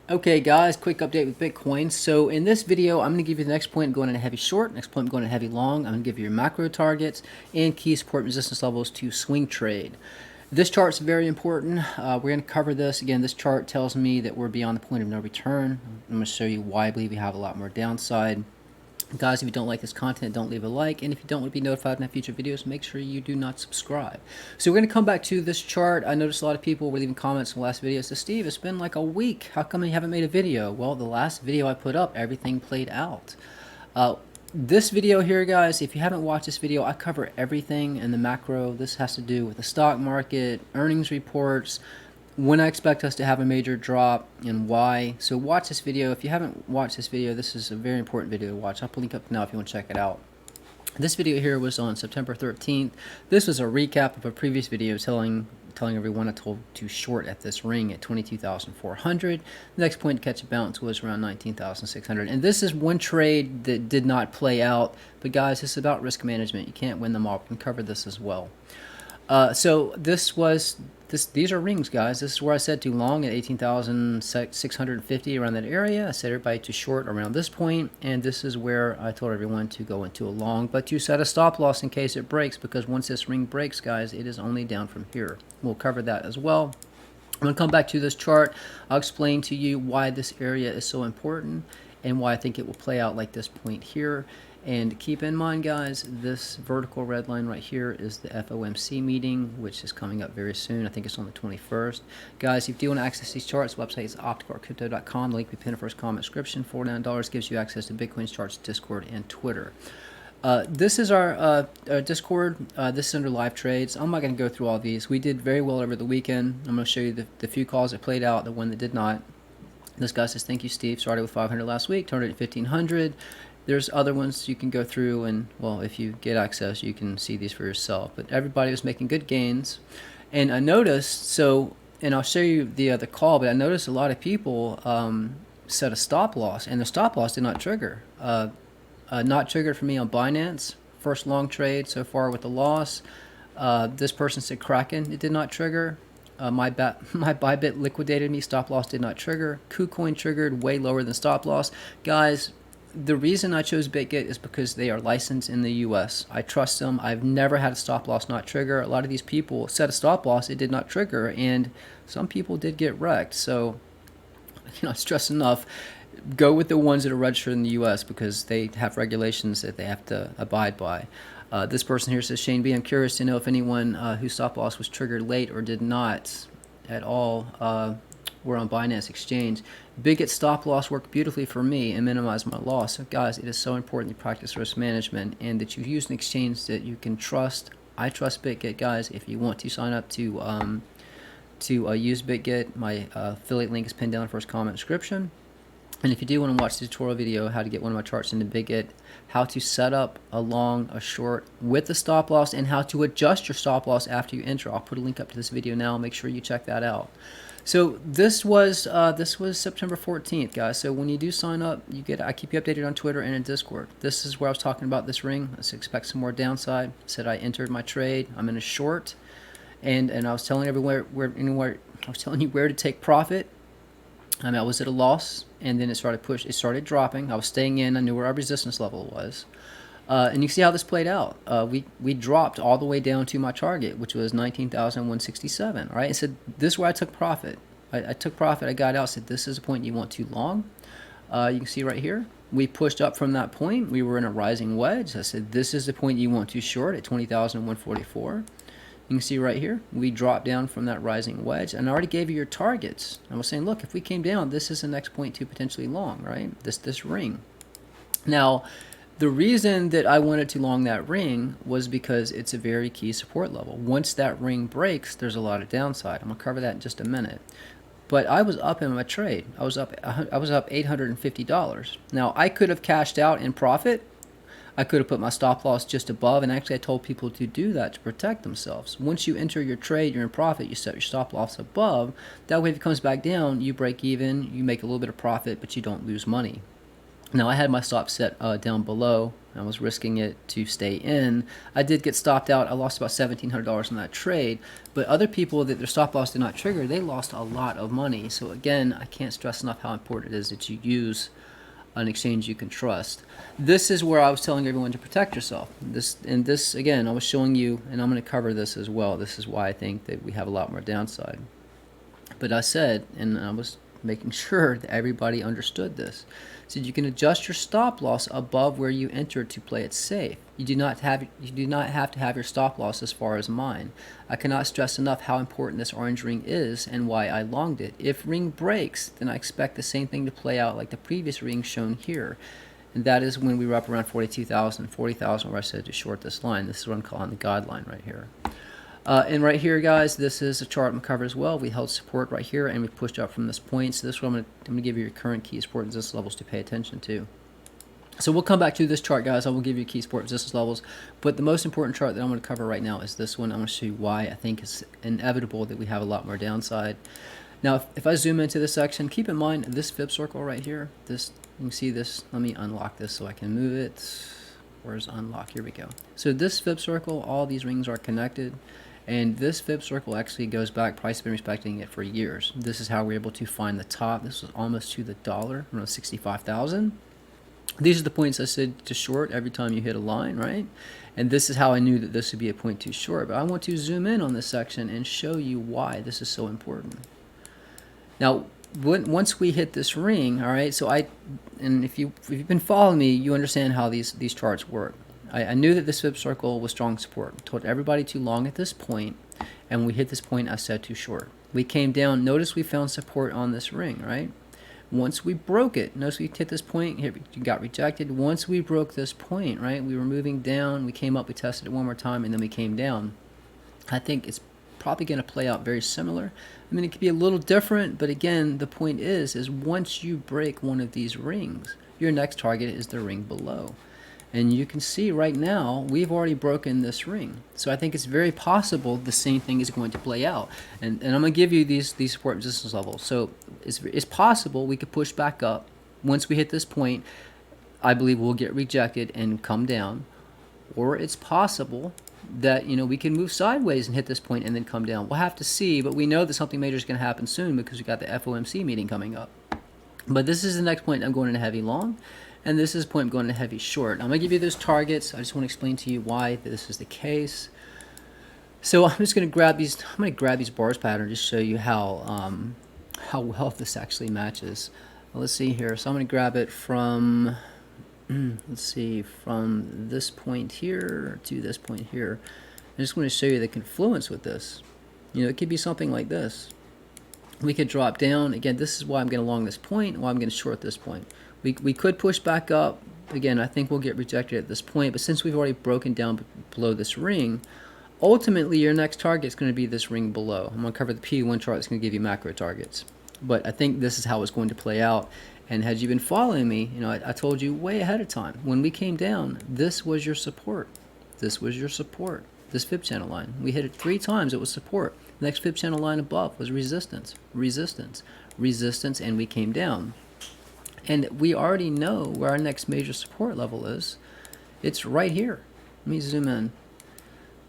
Okay guys, quick update with Bitcoin. So in this video, I'm going to give you the next point going in a heavy short, next point going in a heavy long. I'm going to give you your macro targets and key support resistance levels to swing trade. This chart's very important. We're going to cover this. Again, this chart tells me that we're beyond the point of no return. I'm going to show you why I believe we have a lot more downside. Guys, if you don't like this content, don't leave a like. And if you don't want to be notified of my future videos, make sure you do not subscribe. So we're going to come back to this chart. I noticed a lot of people were leaving comments in the last video. So Steve, it's been like a week. How come you haven't made a video? Well, the last video I put up, everything played out. This video here, guys, if you haven't watched this video, I cover everything in the macro. This has to do with the stock market, earnings reports, when I expect us to have a major drop, and why. So watch this video. If you haven't watched this video, this is a very important video to watch. I'll put a link up now if you want to check it out. This video here was on September 13th. This was a recap of a previous video telling everyone I told to short at this ring at 22,400. The next point to catch a bounce was around 19,600. And this is one trade that did not play out. But guys, this is about risk management. You can't win them all. We can cover this as well. So these are rings, guys. This is where I said to long at 18,650, around that area. I said everybody to short around this point, and this is where I told everyone to go into a long, but to set a stop loss in case it breaks, because once this ring breaks, guys, it is only down from here. We'll cover that as well. I'm going to come back to this chart. I'll explain to you why this area is so important and why I think it will play out like this point here. And keep in mind, guys, this vertical red line right here is the FOMC meeting, which is coming up very soon. I think it's on the 21st. Guys, if you do want to access these charts, the website is opticarcrypto.com. The link will be pinned in the first comment description. $49 gives you access to Bitcoin's charts, Discord, and Twitter. This is our Discord. This is under live trades. I'm not going to go through all these. We did very well over the weekend. I'm going to show you the few calls that played out, the one that did not. This guy says, thank you, Steve. Started with 500 last week, turned it at 1,500. There's other ones you can go through, and, well, if you get access, you can see these for yourself. But everybody was making good gains. And I noticed, and I'll show you the other call, but I noticed a lot of people set a stop loss, and the stop loss did not trigger. Not triggered for me on Binance. First long trade so far with the loss. This person said Kraken. It did not trigger. My Bybit liquidated me. Stop loss did not trigger. KuCoin triggered, way lower than stop loss. Guys, the reason I chose BitGet is because they are licensed in the US. I trust them. I've never had a stop loss not trigger. A lot of these people set a stop loss, it did not trigger, and some people did get wrecked. So, stress enough, go with the ones that are registered in the US because they have regulations that they have to abide by. This person here says, Shane B, I'm curious to know if anyone whose stop loss was triggered late or did not at all were on Binance Exchange. BitGet stop loss worked beautifully for me and minimized my loss. So guys, it is so important you practice risk management and that you use an exchange that you can trust. I trust BitGet, guys. If you want to sign up to use BitGet, my affiliate link is pinned down in the first comment description. And if you do want to watch the tutorial video how to get one of my charts into BitGet, how to set up a long, a short with the stop loss, and how to adjust your stop loss after you enter, I'll put a link up to this video now. Make sure you check that out. So this was September 14th, guys. So when you do sign up, I keep you updated on Twitter and in Discord. This is where I was talking about this ring. Let's expect some more downside. I said I entered my trade. I'm in a short, and I was telling everywhere I was telling you where to take profit. I was at a loss, and then it started dropping. I was staying in. I knew where our resistance level was. And you see how this played out. We dropped all the way down to my target, which was 19,167. All right, I said this is where I took profit. I took profit. I got out. Said this is a point you want to long. You can see right here. We pushed up from that point. We were in a rising wedge. I said this is the point you want to short at 20,144. You can see right here, we dropped down from that rising wedge, and I already gave you your targets. I was saying, look, if we came down, this is the next point to potentially long, right? This ring. Now, the reason that I wanted to long that ring was because it's a very key support level. Once that ring breaks, there's a lot of downside. I'm gonna cover that in just a minute. But I was up in my trade. I was up $850. Now, I could have cashed out in profit. I could have put my stop loss just above, and actually I told people to do that to protect themselves. Once you enter your trade, you're in profit, you set your stop loss above. That way if it comes back down, you break even, you make a little bit of profit, but you don't lose money. Now I had my stop set down below I was risking it to stay in. I did get stopped out. I lost about $1,700 on that trade, but other people that their stop loss did not trigger, they lost a lot of money. So again, I can't stress enough how important it is that you use an exchange you can trust. This is where I was telling everyone to protect yourself. This again, I was showing you, and I'm going to cover this as well. This is why I think that we have a lot more downside. But I said, and I was making sure that everybody understood this. So you can adjust your stop loss above where you entered to play it safe. You do not have to have your stop loss as far as mine. I cannot stress enough how important this orange ring is and why I longed it. If ring breaks, then I expect the same thing to play out like the previous ring shown here. And that is when we were up around 42,000, 40,000, where I said to short this line. This is what I'm calling the God line right here. And right here, guys, this is a chart I'm going to cover as well. We held support right here, and we pushed up from this point. So this is what I'm going to give you your current key support and resistance levels to pay attention to. So we'll come back to this chart, guys. I will give you key support resistance levels. But the most important chart that I'm going to cover right now is this one. I'm going to show you why I think it's inevitable that we have a lot more downside. Now, if I zoom into this section, keep in mind this fib circle right here. This, you can see this. Let me unlock this so I can move it. Where's unlock? Here we go. So this fib circle, all these rings are connected. And this fib circle actually goes back, price has been respecting it for years. This is how we're able to find the top. This was almost to the dollar, around 65,000. These are the points I said to short every time you hit a line, right? And this is how I knew that this would be a point to short. But I want to zoom in on this section and show you why this is so important. Now, once we hit this ring, all right, so if you've been following me, you understand how these charts work. I knew that this fib circle was strong support. I told everybody to long at this point, and we hit this point, I said to short. We came down. Notice we found support on this ring, right? Once we broke it, notice we hit this point, here we got rejected. Once we broke this point, right, we were moving down, we came up, we tested it one more time, and then we came down. I think it's probably going to play out very similar. I mean, it could be a little different, but again, the point is once you break one of these rings, your next target is the ring below. And you can see right now, we've already broken this ring. So I think it's very possible the same thing is going to play out. And I'm going to give you these support resistance levels. So it's possible we could push back up. Once we hit this point, I believe we'll get rejected and come down. Or it's possible that, you know, we can move sideways and hit this point and then come down. We'll have to see, but we know that something major is going to happen soon because we got the FOMC meeting coming up. But this is the next point I'm going into heavy long. And this is the point I'm going to heavy short. I'm going to give you those targets. I just want to explain to you why this is the case. So I'm just going to grab these. I'm going to grab these bars pattern to show you how well this actually matches. Well, let's see here. So I'm going to grab it from let's see, from this point here to this point here. I just want to show you the confluence with this. You know, it could be something like this. We could drop down. Again, this is why I'm going to long this point, why I'm going to short this point. We could push back up. Again, I think we'll get rejected at this point, but since we've already broken down below this ring, ultimately your next target is going to be this ring below. I'm going to cover the P1 chart. It's going to give you macro targets. But I think this is how it's going to play out. And had you been following me, you know, I told you way ahead of time. When we came down, this was your support. This was your support. This fib channel line. We hit it 3 times. It was support. The next fib channel line above was resistance, resistance, resistance, and we came down. And we already know where our next major support level is. It's right here. Let me zoom in.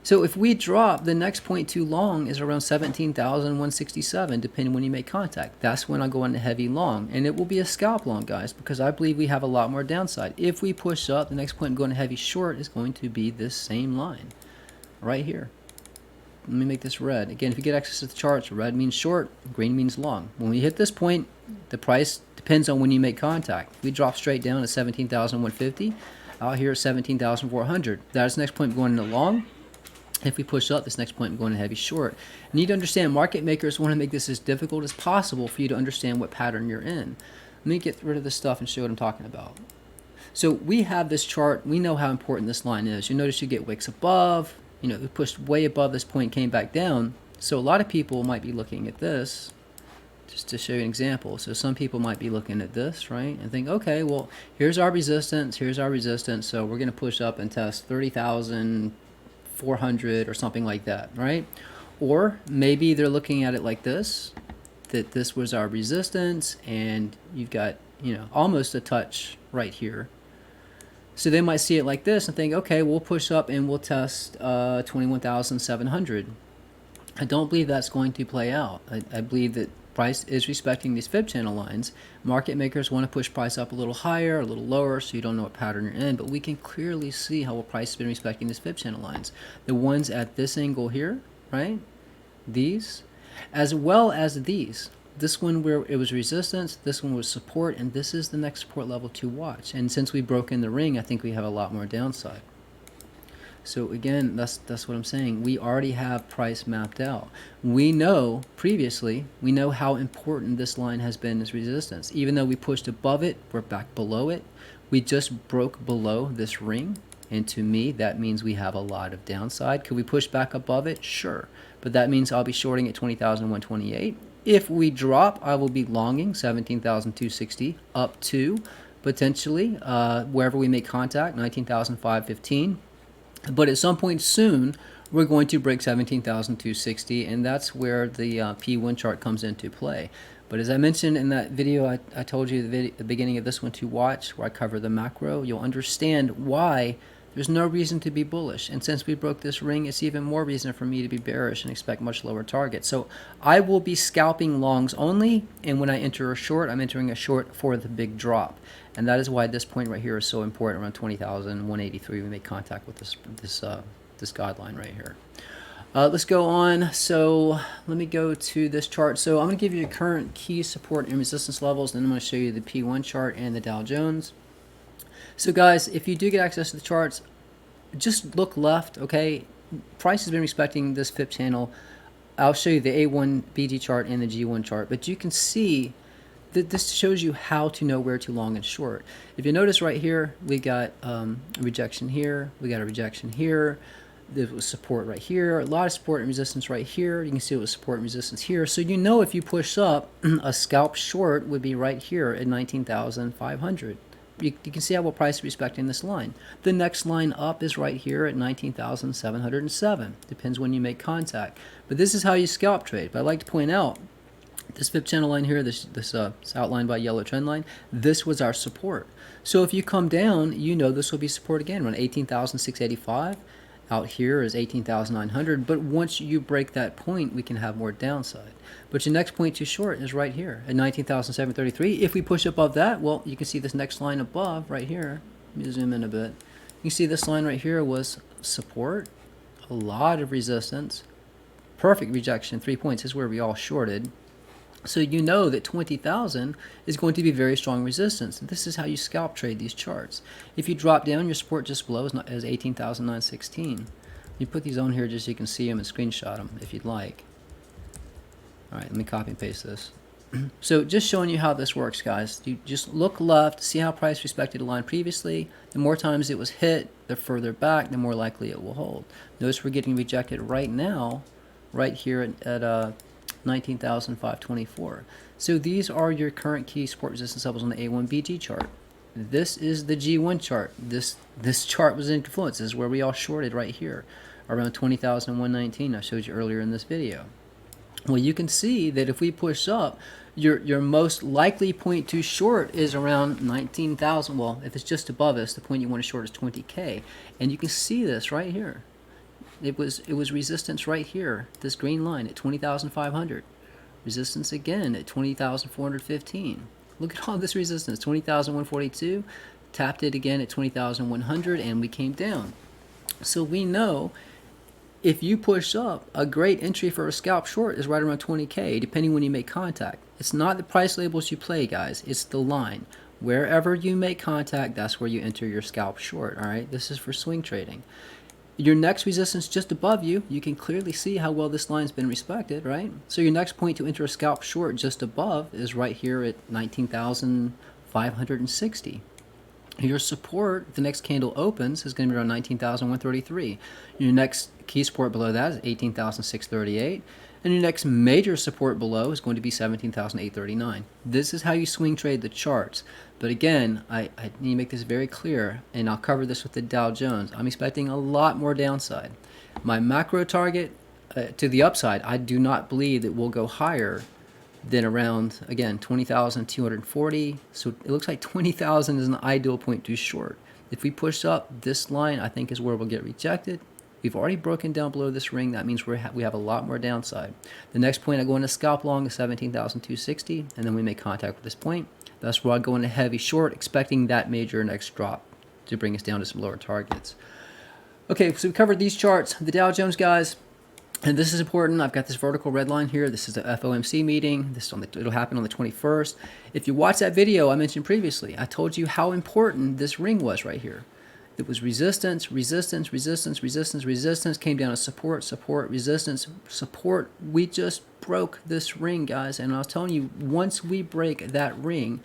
So if we drop, the next point too long is around 17,167, depending when you make contact. That's when I go into heavy long. And it will be a scalp long, guys, because I believe we have a lot more downside. If we push up, the next point I'm going to heavy short is going to be this same line right here. Let me make this red. Again, if you get access to the charts, red means short, green means long. When we hit this point, the price depends on when you make contact. We drop straight down to 17,150. Out here at 17,400. That's the next point going into long. If we push up, this next point I'm going to heavy short. You need to understand, market makers want to make this as difficult as possible for you to understand what pattern you're in. Let me get rid of this stuff and show what I'm talking about. So we have this chart. We know how important this line is. You notice you get wicks above. You know, we pushed way above this point, came back down. So a lot of people might be looking at this, just to show you an example. So some people might be looking at this, right, and think, okay, well, here's our resistance, so we're going to push up and test 30,400 or something like that, right? Or maybe they're looking at it like this, that this was our resistance, and you've got, you know, almost a touch right here. So they might see it like this and think, okay, we'll push up and we'll test 21,700. I don't believe that's going to play out. I believe that price is respecting these fib channel lines. Market makers want to push price up a little higher, a little lower, so you don't know what pattern you're in, but we can clearly see how price has been respecting these fib channel lines. The ones at this angle here, right? These, as well as these. This one where it was resistance, this one was support, and this is the next support level to watch. And since we broke in the ring, I think we have a lot more downside. So again, that's what I'm saying. We already have price mapped out. We know previously, we know how important this line has been as resistance. Even though we pushed above it, we're back below it. We just broke below this ring. And to me, that means we have a lot of downside. Could we push back above it? Sure. But that means I'll be shorting at 20,128. If we drop, I will be longing 17,260 up to potentially wherever we make contact, 19,515. But at some point soon, we're going to break 17,260, and that's where the P1 chart comes into play. But as I mentioned in that video, I told you the beginning of this one to watch, where I cover the macro, you'll understand why there's no reason to be bullish. And since we broke this ring, it's even more reason for me to be bearish and expect much lower targets. So I will be scalping longs only, and when I enter a short, I'm entering a short for the big drop. And that is why this point right here is so important. Around 20,183, we make contact with this guideline right here. Let's go on. So let me go to this chart. So I'm going to give you the current key support and resistance levels, then I'm going to show you the P1 chart and the Dow Jones. So guys, if you do get access to the charts, just look left, okay? Price has been respecting this fib channel. I'll show you the A1 BG chart and the G1 chart, but you can see that this shows you how to know where to long and short. If you notice right here, we got a rejection here, we got a rejection here, there was support right here, a lot of support and resistance right here. You can see it was support and resistance here. So you know if you push up, a scalp short would be right here at 19,500. You can see how price is respecting this line. The next line up is right here at 19,707. Depends when you make contact. But this is how you scalp trade. But I'd like to point out, this fib channel line here, this outlined by yellow trend line, this was our support. So if you come down, you know this will be support again, around 18,685. Out here is 18,900. But once you break that point, we can have more downside. But your next point too short is right here at 19,733. If we push above that, well, you can see this next line above right here. Let me zoom in a bit. You see this line right here was support, a lot of resistance, perfect rejection, 3 points. This is where we all shorted. So you know that 20,000 is going to be very strong resistance. This is how you scalp trade these charts. If you drop down, your support just below is 18,916. You put these on here just so you can see them and screenshot them if you'd like. All right, let me copy and paste this. So just showing you how this works, guys. You just look left, see how price respected a line previously. The more times it was hit, the further back, the more likely it will hold. Notice we're getting rejected right now, right here at 19,524. So these are your current key support resistance levels on the A1 BG chart. This is the G1 chart. This chart was influenced. This is where we all shorted right here, around 20,119. I showed you earlier in this video. Well, you can see that if we push up, your most likely point to short is around 19,000. Well, if it's just above us, the point you want to short is 20K. And you can see this right here. It was resistance right here, this green line at 20,500. Resistance again at 20,415. Look at all this resistance, 20,142. Tapped it again at 20,100, and we came down. So we know if you push up, a great entry for a scalp short is right around 20K, depending when you make contact. It's not the price labels you play, guys. It's the line. Wherever you make contact, that's where you enter your scalp short, all right? This is for swing trading. Your next resistance just above you, you can clearly see how well this line's been respected, right? So your next point to enter a scalp short just above is right here at 19,560. Your support, the next candle opens, is going to be around 19,133. Your next key support below that is 18,638. And your next major support below is going to be 17,839. This is how you swing trade the charts. But again, I need to make this very clear, and I'll cover this with the Dow Jones. I'm expecting a lot more downside. My macro target to the upside, I do not believe that we'll go higher than around, again, 20,240. So it looks like 20,000 is an ideal point to short. If we push up, this line I think is where we'll get rejected. We've already broken down below this ring. That means we have a lot more downside. The next point I go into scalp long is 17,260, and then we make contact with this point. That's where I go into heavy short, expecting that major next drop to bring us down to some lower targets. Okay, so we covered these charts. The Dow Jones, guys, and this is important. I've got this vertical red line here. This is the FOMC meeting. It'll happen on the 21st. If you watch that video I mentioned previously, I told you how important this ring was right here. It was resistance, resistance, resistance, resistance, resistance, came down to support, support, resistance, support. We just broke this ring, guys. And I was telling you, once we break that ring,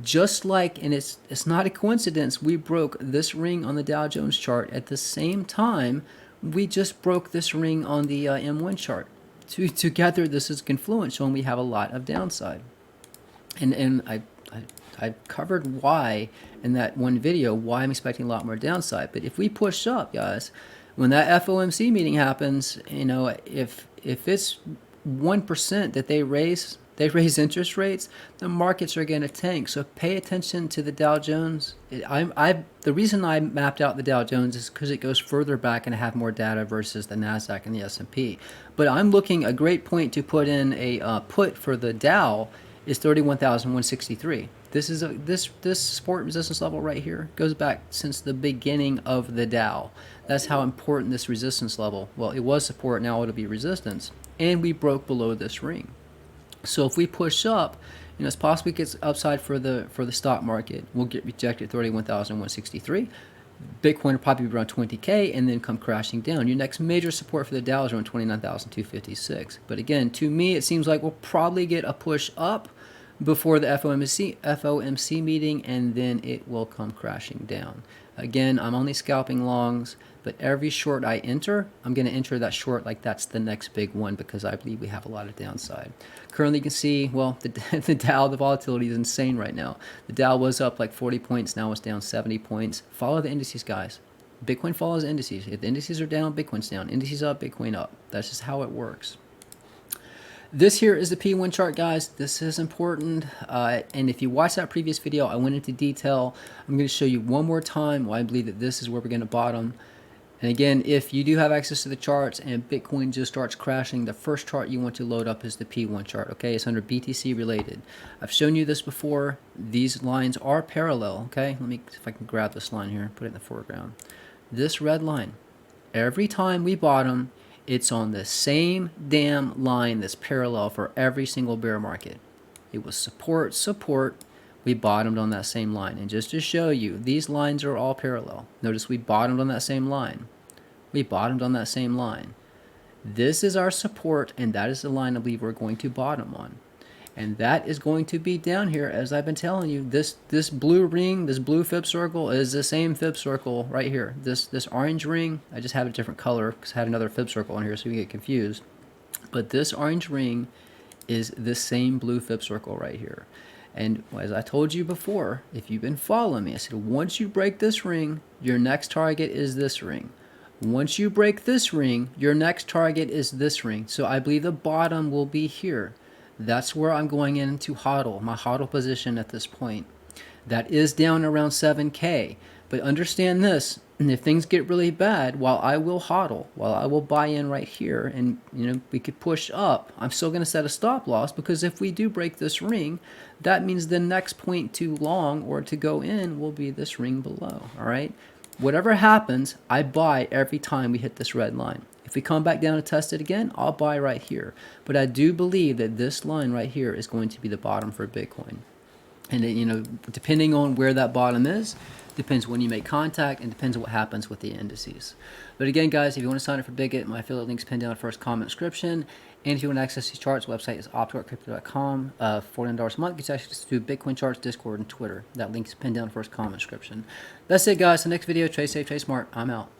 just like, and it's not a coincidence, we broke this ring on the Dow Jones chart at the same time we just broke this ring on the M1 chart. Together, this is confluence, showing we have a lot of downside. And I covered why in that one video, why I'm expecting a lot more downside. But if we push up, guys, when that FOMC meeting happens, you know, if it's 1% that they raise interest rates, the markets are going to tank. So pay attention to the Dow Jones. The reason I mapped out the Dow Jones is because it goes further back and I have more data versus the NASDAQ and the S&P. But I'm looking, a great point to put in a put for the Dow is 31,163. This support resistance level right here goes back since the beginning of the Dow. That's how important this resistance level, well, it was support, now it'll be resistance. And we broke below this ring. So if we push up, you know, it's possible it gets upside for the stock market. We'll get rejected at 31,163. Bitcoin will probably be around 20K and then come crashing down. Your next major support for the Dow is around 29,256. But again, to me, it seems like we'll probably get a push up before the FOMC meeting, and then it will come crashing down. Again, I'm only scalping longs, but every short I enter, I'm going to enter that short like that's the next big one because I believe we have a lot of downside. Currently, you can see, well, the Dow, the volatility is insane right now. The Dow was up like 40 points, now it's down 70 points. Follow the indices, guys. Bitcoin follows indices. If the indices are down, Bitcoin's down. Indices up, Bitcoin up. That's just how it works. This here is the P1 chart, guys. This is important. And if you watch that previous video, I went into detail. I'm going to show you one more time why I believe that this is where we're going to bottom. And again, if you do have access to the charts and Bitcoin just starts crashing, the first chart you want to load up is the P1 chart, okay? It's under BTC related. I've shown you this before. These lines are parallel, okay? Let me see if I can grab this line here, put it in the foreground. This red line, every time we bottom, it's on the same damn line that's parallel for every single bear market. It was support, support. We bottomed on that same line. And just to show you, these lines are all parallel. Notice we bottomed on that same line. We bottomed on that same line. This is our support, and that is the line I believe we're going to bottom on. And that is going to be down here, as I've been telling you. This blue ring, this blue fib circle is the same fib circle right here. This orange ring, I just have a different color because I had another fib circle on here so you get confused. But this orange ring is the same blue fib circle right here. And as I told you before, if you've been following me, I said once you break this ring, your next target is this ring. Once you break this ring, your next target is this ring. So I believe the bottom will be here. That's where I'm going into hodl, my hodl position at this point. That is down around 7K. But understand this, if things get really bad, while I will hodl, while I will buy in right here, and you know we could push up, I'm still going to set a stop loss because if we do break this ring, that means the next point to long or to go in will be this ring below, all right? Whatever happens, I buy every time we hit this red line. If we come back down and test it again, I'll buy right here. But I do believe that this line right here is going to be the bottom for Bitcoin. And you know, depending on where that bottom is, depends when you make contact and depends on what happens with the indices. But again, guys, if you want to sign up for Bigot, my affiliate link's pinned down in the first comment description. And if you want to access these charts, website is optimarkcrypto.com. $49 a month gets access to Bitcoin charts, Discord, and Twitter. That link's pinned down in the first comment description. That's it, guys. The next video, trade safe, trade smart. I'm out.